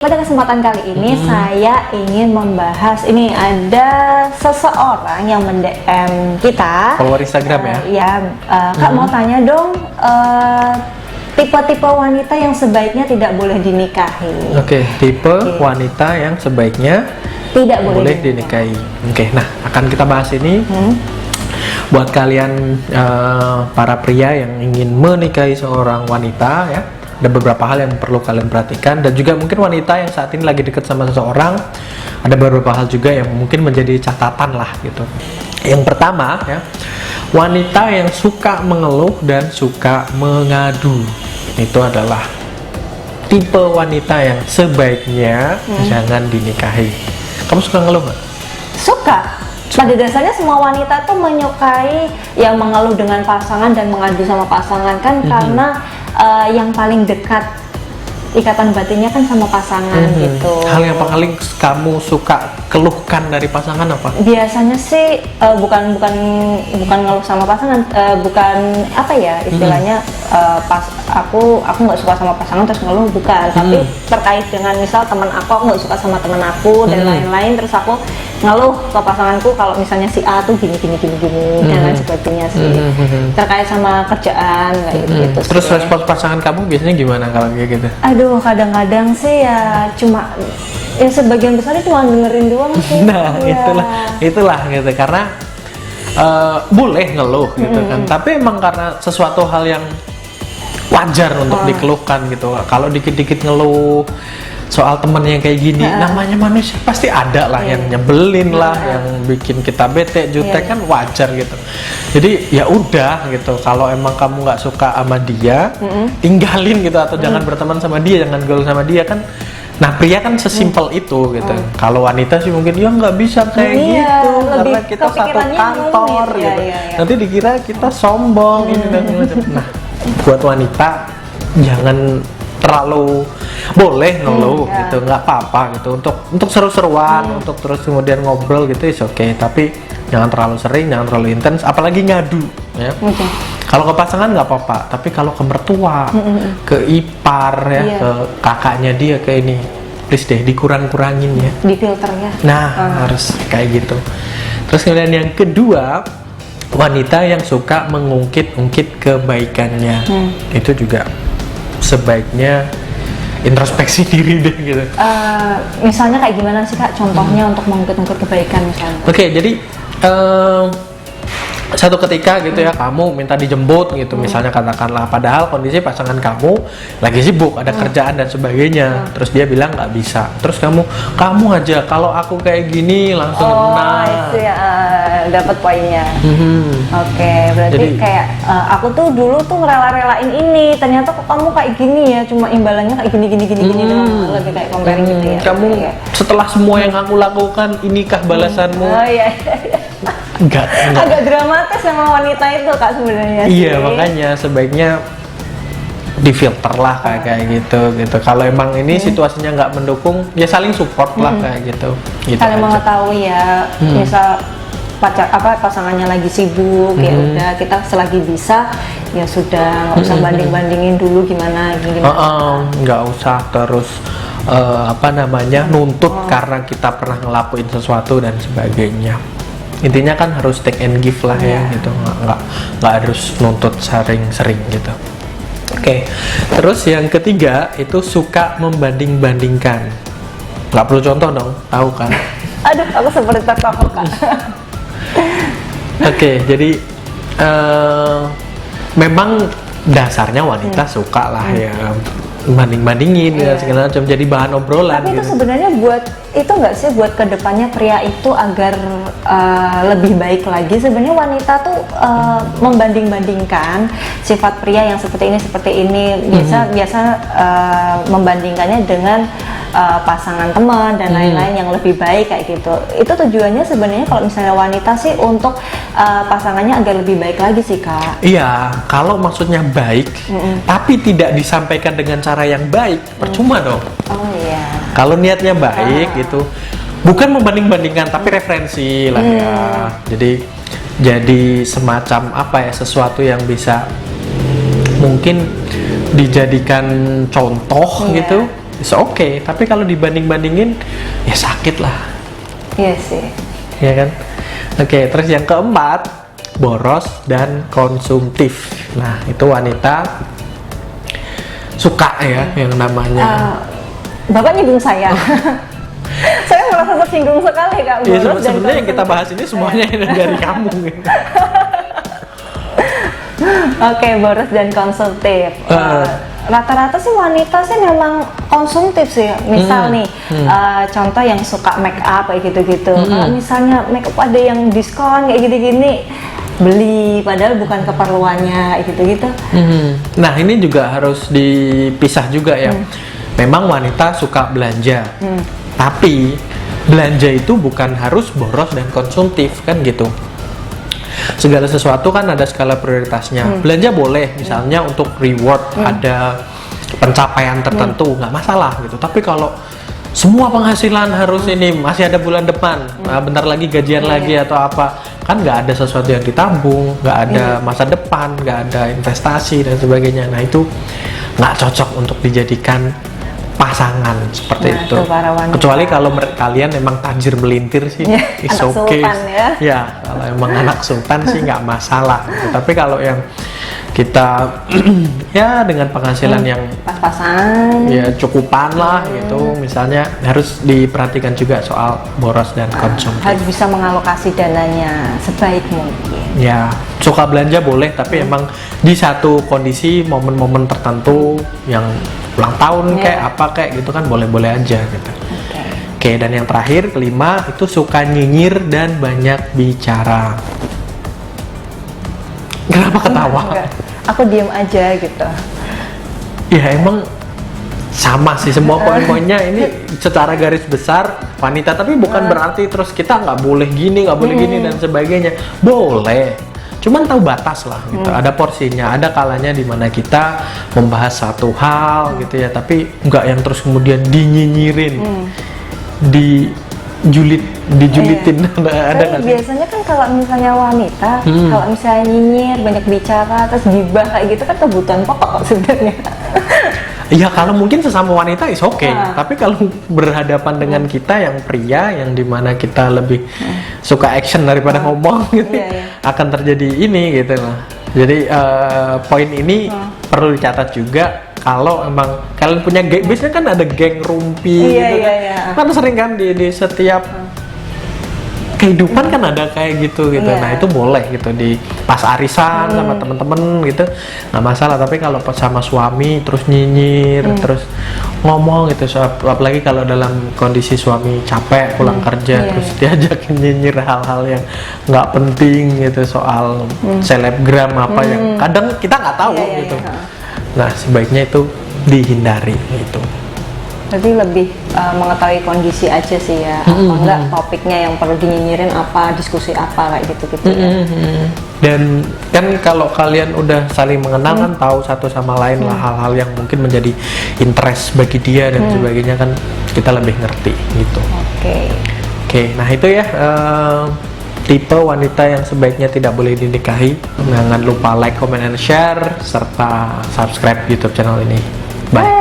Pada kesempatan kali ini saya ingin membahas, ini ada seseorang yang mend-DM kita, follower Instagram Kak mau tanya dong, tipe-tipe wanita yang sebaiknya tidak boleh dinikahi. Oke, tipe wanita yang sebaiknya tidak boleh dinikahi. Oke, nah akan kita bahas ini buat kalian para pria yang ingin menikahi seorang wanita ya. Ada beberapa hal yang perlu kalian perhatikan, dan juga mungkin wanita yang saat ini lagi dekat sama seseorang, ada beberapa hal juga yang mungkin menjadi catatan lah gitu. Yang pertama ya, wanita yang suka mengeluh dan suka mengadu, itu adalah tipe wanita yang sebaiknya jangan dinikahi. Kamu suka ngeluh nggak? Suka. Pada dasarnya semua wanita tuh menyukai yang mengeluh dengan pasangan dan mengadu sama pasangan kan, karena yang paling dekat ikatan batinnya kan sama pasangan gitu. Hal yang paling kamu suka keluhkan dari pasangan apa? Biasanya sih bukan ngeluh sama pasangan, bukan apa ya istilahnya, pas aku nggak suka sama pasangan terus ngeluh, bukan, tapi terkait dengan misal teman aku nggak suka sama teman aku dan lain-lain, terus aku ngeluh ke pasanganku kalau misalnya si A tuh gini dan lain sebagainya sih, terkait sama kerjaan kayak gitu. Terus respon pasangan kamu biasanya gimana kalau kayak gitu? Aduh, kadang-kadang sih ya cuma ya sebagian besar cuma dengerin doang sih. Nah itulah gitu, karena boleh ngeluh gitu kan, tapi emang karena sesuatu hal yang wajar untuk dikeluhkan gitu. Kalau dikit-dikit ngeluh soal temen yang kayak gini, namanya manusia pasti ada lah yang nyebelin lah, yang bikin kita bete, jutek, kan wajar gitu. Jadi ya udah gitu, kalau emang kamu nggak suka sama dia, tinggalin gitu, atau jangan berteman sama dia, jangan gaul sama dia kan. Nah pria kan sesimpel itu gitu. Kalau wanita sih mungkin ya nggak bisa kayak gitu, karena kita satu kantor gitu. Nanti dikira kita sombong ini dan macam. Nah buat wanita jangan terlalu, boleh ngeluh gitu, nggak apa-apa gitu, untuk seru-seruan, untuk terus kemudian ngobrol gitu is okay, tapi jangan terlalu sering, jangan terlalu intens, apalagi ngadu ya. Kalau ke pasangan nggak apa-apa, tapi kalau ke mertua, ke ipar ya, ke kakaknya dia, ke ini, please deh dikurang-kurangin ya, di filter ya. Nah harus kayak gitu. Terus kemudian yang kedua, wanita yang suka mengungkit-ungkit kebaikannya, itu juga sebaiknya introspeksi diri deh gitu. Misalnya kayak gimana sih Kak contohnya untuk mengungkit-ungkit kebaikan misalnya? Oke, jadi satu ketika gitu ya, kamu minta dijemput gitu, misalnya katakanlah, padahal kondisi pasangan kamu lagi sibuk, ada kerjaan dan sebagainya, terus dia bilang nggak bisa, terus kamu aja, kalau aku kayak gini langsung itu ya, dapat poinnya. Oke, berarti jadi, kayak aku tuh dulu tuh ngerela-relain ini, ternyata kok kamu kayak gini ya, cuma imbalannya kayak gini lebih kayak comparing gitu ya. Kamu setelah semua yang aku lakukan, inikah balasanmu? Enggak. Agak dramatis sama wanita itu Kak sebenarnya. Iya, makanya sebaiknya difilter lah kayak gitu. Kalau emang ini situasinya nggak mendukung, ya saling support lah kayak gitu. Saling mengetahui ya, misal pasangannya lagi sibuk, ya udah kita selagi bisa ya sudah, nggak usah banding-bandingin dulu gimana. Nggak usah terus nuntut karena kita pernah ngelakuin sesuatu dan sebagainya. Intinya kan harus take and give lah ya gitu, nggak harus nuntut sering-sering gitu. Oke. Terus yang ketiga itu suka membanding-bandingkan. Nggak perlu contoh dong, tahu kan? Aduh, aku seperti tertolong Kak. Oke, jadi memang dasarnya wanita suka lah ya banding-bandingin dan segala macam, jadi bahan obrolan. Tapi itu sebenarnya buat itu nggak sih, buat kedepannya pria itu agar lebih baik lagi, sebenarnya wanita tuh membanding-bandingkan sifat pria yang seperti ini biasa membandingkannya dengan pasangan teman dan lain-lain yang lebih baik kayak gitu. Itu tujuannya sebenarnya kalau misalnya wanita sih untuk pasangannya agar lebih baik lagi sih Kak. Iya, kalau maksudnya baik tapi tidak disampaikan dengan cara yang baik, percuma dong. Oh iya. Kalau niatnya baik gitu, bukan membanding-bandingkan tapi referensi lah ya. Jadi semacam sesuatu yang bisa mungkin dijadikan contoh gitu it's okay. Tapi kalau dibanding-bandingin, ya sakit lah. Iya sih. Ya kan? Oke, terus yang keempat, boros dan konsumtif. Nah, itu wanita suka ya yang namanya. Bapak nyinggung saya. Saya merasa tersinggung sekali Kak. Ya, sebenarnya yang kita bahas ini semuanya dari kamu. Oke, boros dan konsumtif. Rata-rata sih wanita sih memang konsumtif sih. Misal nih, contoh yang suka make up kayak gitu-gitu. Kalau misalnya make up ada yang diskon kayak gini-gini, beli padahal bukan keperluannya kayak gitu-gitu. Nah, ini juga harus dipisah juga ya. Memang wanita suka belanja, tapi belanja itu bukan harus boros dan konsumtif kan gitu. Segala sesuatu kan ada skala prioritasnya. Belanja boleh, misalnya untuk reward, ada pencapaian tertentu, nggak masalah gitu. Tapi kalau semua penghasilan harus ini, masih ada bulan depan, bentar lagi gajian lagi atau apa, kan nggak ada sesuatu yang ditabung, nggak ada masa depan, nggak ada investasi dan sebagainya. Nah, itu nggak cocok untuk dijadikan pasangan seperti itu. Kecuali kalau kalian emang tajir melintir sih, it's okay. Ya, kalau emang anak sultan sih nggak masalah. Gitu. Tapi kalau yang kita ya dengan penghasilan yang pas-pasan, ya cukupan lah gitu, misalnya harus diperhatikan juga soal boros dan konsumtif. Harus bisa mengalokasi dananya sebaik mungkin. Ya, suka belanja boleh, tapi emang di satu kondisi momen-momen tertentu yang ulang tahun kayak apa kayak gitu kan boleh-boleh aja gitu. Oke, dan yang terakhir kelima itu suka nyinyir dan banyak bicara. Kenapa ketawa? Enggak. Aku diem aja gitu. Ya emang sama sih semua poin-poinnya ini secara garis besar wanita, tapi bukan berarti terus kita nggak boleh gini, nggak boleh gini dan sebagainya. Boleh, cuman tahu batas lah gitu. Ada porsinya, ada kalanya di mana kita membahas satu hal gitu ya, tapi nggak yang terus kemudian dinyinyirin, dijulitin. Ada nggak sih? Biasanya kan kalau misalnya wanita, kalau misalnya nyinyir, banyak bicara, terus gibah kayak gitu kan kebutuhan pokok sebenarnya. Ya kalau mungkin sesama wanita is oke, tapi kalau berhadapan dengan kita yang pria, yang dimana kita lebih suka action daripada ngomong gitu, akan terjadi ini gitu lah. Jadi poin ini perlu dicatat juga. Kalau emang kalian punya geng, biasanya kan ada geng rumpi gitu kan sering kan di setiap kehidupan kan ada kayak gitu. Nah itu boleh gitu di pas arisan sama temen-temen gitu nggak masalah. Tapi kalau pas sama suami terus nyinyir, terus ngomong gitu, apalagi kalau dalam kondisi suami capek pulang kerja terus diajakin nyinyir hal-hal yang nggak penting gitu soal selebgram apa yang kadang kita nggak tahu gitu. Nah sebaiknya itu dihindari gitu. Berarti lebih mengetahui kondisi aja sih ya, apa enggak topiknya yang perlu dinyinyirin apa, diskusi apa kayak gitu-gitu ya. Dan kan kalau kalian udah saling mengenal kan tahu satu sama lain lah hal-hal yang mungkin menjadi interest bagi dia dan sebagainya kan kita lebih ngerti gitu. Oke, nah itu ya tipe wanita yang sebaiknya tidak boleh dinikahi. Jangan lupa like, comment, and share serta subscribe YouTube channel ini. Bye.